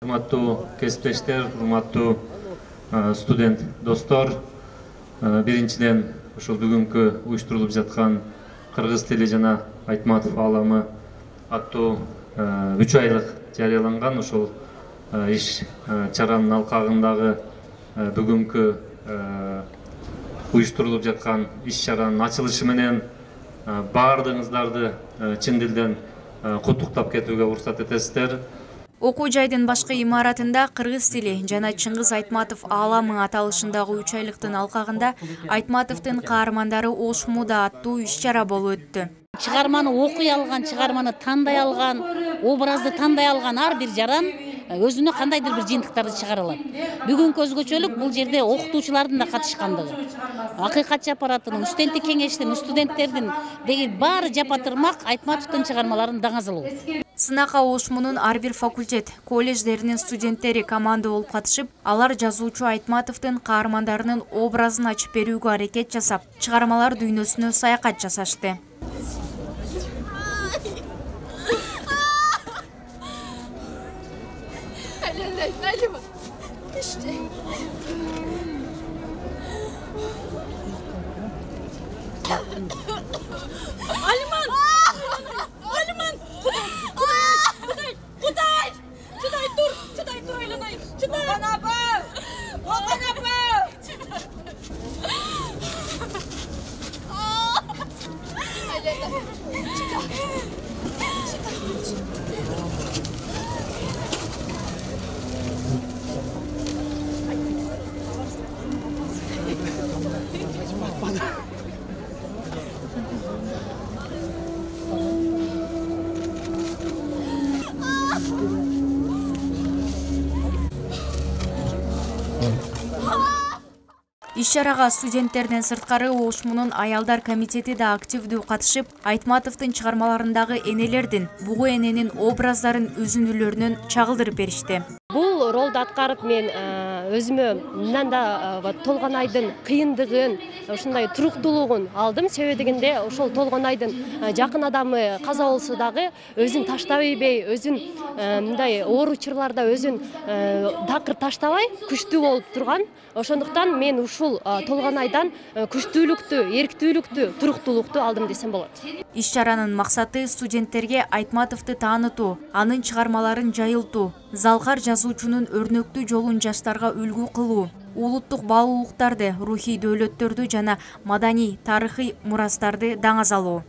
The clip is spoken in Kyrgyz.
Урматтуу кесиптештер, урматтуу студент достор, биринчиден ушул бүгүнкү уюштурулуп жаткан кыргыз тили жана Айтматов ааламы аттуу 3 айлык жарыяланган ушул иш чаранын алкагындагы бүгүнкү уюштурулуп жаткан иш чаранын ачылышы менен баардыгыңыздарды чын дилден куттуктап кетүүгө уруксат этесиздер. Окуу жайдын башкы имаратында кыргыз тили жана Чыңгыз Айтматов ааламы аталышындагы 3 айлыктын алкагында Айтматовдун каармандары Ошмуда аттуу иш-чара болуп өттү. Чыгарманы окуй алган, чыгарманы тандай алган, образды тандай алган ар бир жаран өзүнө кандайдыр бир жыйынтыктарды чыгара алат. Бүгүнкү өзгөчөлүк бул жерде окутуучулардын да катышкандыгы. Акыйкат жапаратынын, студенттик кеңештин, студенттердин деги баары жапатырмак Айтматовдун чыгармаларын даңазалоо. Сынакка Ошмунун ар бир факультет, колледждеринин студенттери команда болуп катышып, алар жазуучу Айтматовдун каармандарынын образын ачып берүүгө аракет жасап, чыгармалар дүйнөсүнө саякат жасашты. Иш-чарага студенттерден сырткары Ошмунун аялдар комитети да активдүү катышып, Айтматовдун чыгармаларындагы энелердин, бугу эненин образдарын үзүндүлөрүнөн чагылдырып беришти. Бул ролду аткарып мен өзүмө мындан да Толгонайдын кыйындыгын, ушундай туруктуулугун алдым. Себеби дегенде ошол Толгонайдын жакын адамы каза болсо дагы өзүн таштап ийбей, өзүн мындай оор учурларда өзүн такыр таштабай күчтүү болуп турган. Ошондуктан мен ушул Толгонайдан күчтүүлүктү, эрктүүлүктү, туруктуулукту алдым десем болот. Иш-чаранын максаты студенттерге Айтматовду таанытуу, анын чыгармаларын жайылтуу, залкар жазуучунун өрнөктүү жолун жаштарга үлгү кылуу, улуттук баалуулуктарды, рухий дөөлөттөрдү жана маданий, тарыхый мурастарды даңазалоо.